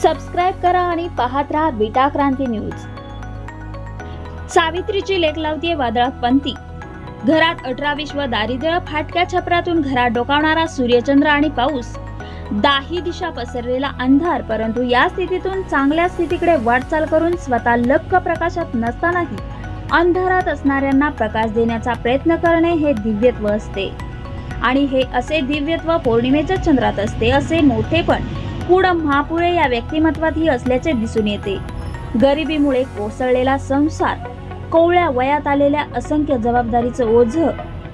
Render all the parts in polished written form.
Subscribe करा आणि पाहत राहा बीटा क्रांती न्यूज। सावित्रीची लेक लावतीये वादळात पंती। घरात 18-20 व दारिद्र्य, फाटक्या छपरातून घरात डोकावणारा सूर्यचंद्र आणि पाऊस, दाही दिशा पसरलेला अंधार। परंतु या स्थितीतून चांगल्या स्थितीकडे वाटचाल करून स्वतः लख्ख प्रकाशात नसतानाही अंधारात असणाऱ्यांना प्रकाश देण्याचा प्रयत्न करणे हे दिव्यत्व असते। आणि हे असे दिव्यत्व पौर्णिमेच्या चंद्रात असते। असे मोठेपण पुढं महापुरे या व्यक्तिमत्वातही असल्याचे दिसून येते। गरिबीमुळे कोसळलेला संसार, कोवळ्या वयात आलेल्या असंख्य जबाबदारीचं ओझं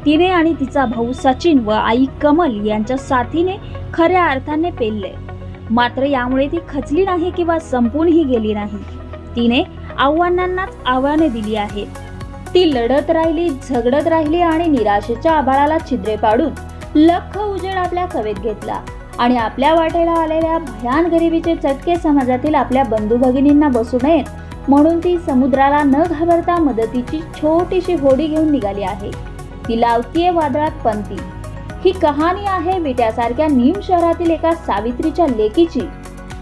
तिने आणि तिचा भाऊ सचिन व आई कमल यांच्या साथीने खऱ्या अर्थाने पेलले। मात्र यामुळे ती खचली नाही किंवा संपूनही गेली नाही। तिने आव्हानांनाच आव्हाने दिली आहेत। ती लढत राहिली, झगडत राहिली आणि निराशेच्या आभाळाला छिद्रे पाडून लख्ख उजेड आपल्या कवेत घेतला। आणि आपल्या वाटेला आलेल्या भयान गरिबीचे चटके समाजातील आपल्या बंधू भगिनींना बसू नयेत म्हणून ती समुद्राला न घाबरता मदतीची छोटीशी होडी घेऊन निघाली आहे। ती लावतीये वादळात पंती। ही कहाणी आहे विट्यासारख्या नीम शहरातील एका सावित्रीच्या लेकीची।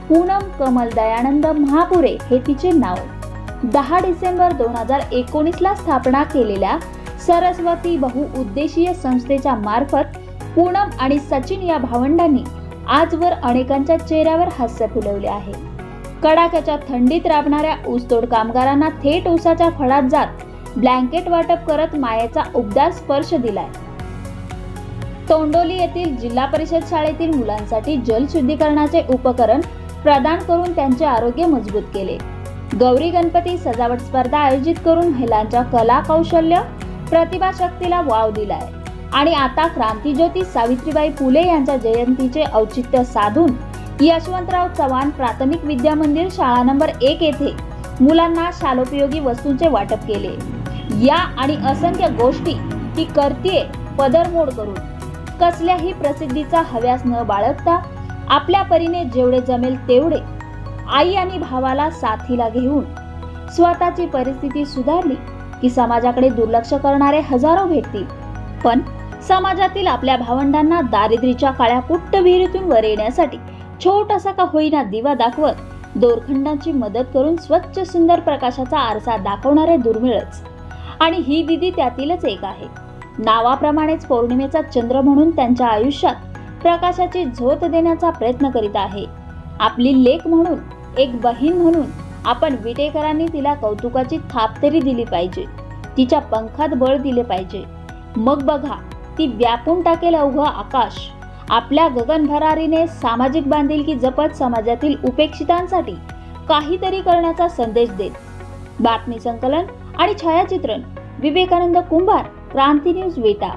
पूनम कमल दयानंद महापुरे हे तिचे नाव। 10 डिसेंबर 2019 ला स्थापना केलेल्या सरस्वती बहुउद्देशीय संस्थेच्या मार्फत पूनम आणि सचिन या भावंडांनी आजवर अनेकांच्या चेहऱ्यावर हास्य फुलवले आहे। कडाक्याच्या थंडीत राबणाऱ्या ऊसतोड कामगारांना थेट ऊसाच्या फळात जात ब्लँकेट वाटप करत मायेचा उबदार स्पर्श दिलाय। तोंडोली येथील जिल्हा परिषद शाळेतील मुलांसाठी जलशुद्धीकरणाचे उपकरण प्रदान करून त्यांचे आरोग्य मजबूत केले। गौरी गणपती सजावट स्पर्धा आयोजित करून महिलांच्या कला कौशल्य प्रतिभाशक्तीला वाव दिलाय। आणि आता क्रांतीज्योती सावित्रीबाई फुले यांच्या जयंतीचे औचित्य साधून यशवंतराव चव्हाण प्राथमिक विद्या मंदिर शाळा नंबर 1 येथे मुलांना शालोपयोगी वस्तूंचे वाटप केले। या आणि असंख्य गोष्टी ती करतीये पदरमोड करून। कसल्याही प्रसिद्धीचा हव्यास न बाळगता आपल्या परीने जेवढे जमेल तेवढे आई आणि भावाला साथीला घेऊन स्वतःची परिस्थिती सुधारली की समाजाकडे दुर्लक्ष करणारे हजारो भेटतील, पण समाजातील आपल्या भावंडांना दारिद्र्याच्या काळ्या कुट्ट विहिरीतून वर येण्यासाठी छोटासा का होईना दिवा दाखवत दोरखंडांची मदत करून स्वच्छ सुंदर प्रकाशाचा आरसा दाखवणारे दुर्मिळच। आणि ही दिदी त्यातीलच एक आहे। नावाप्रमाणेच पौर्णिमेचा चंद्र म्हणून त्यांच्या आयुष्यात प्रकाशाची झोत देण्याचा प्रयत्न करीत आहे। आपली लेक म्हणून, एक बहीण म्हणून आपण विटेकरांनी तिला कौतुकाची थाप तरी दिली पाहिजे, तिच्या पंखात बळ दिले पाहिजे। मग बघा, ती व्यापून टाकेल अवघं आकाश। आपल्या गगनभरारीने सामाजिक बांधिलकी जपत समाजातील उपेक्षितांसाठी काहीतरी करण्याचा संदेश देत। बातमी संकलन आणि छायाचित्रण विवेकानंद कुंभार, क्रांती न्यूज, विटा।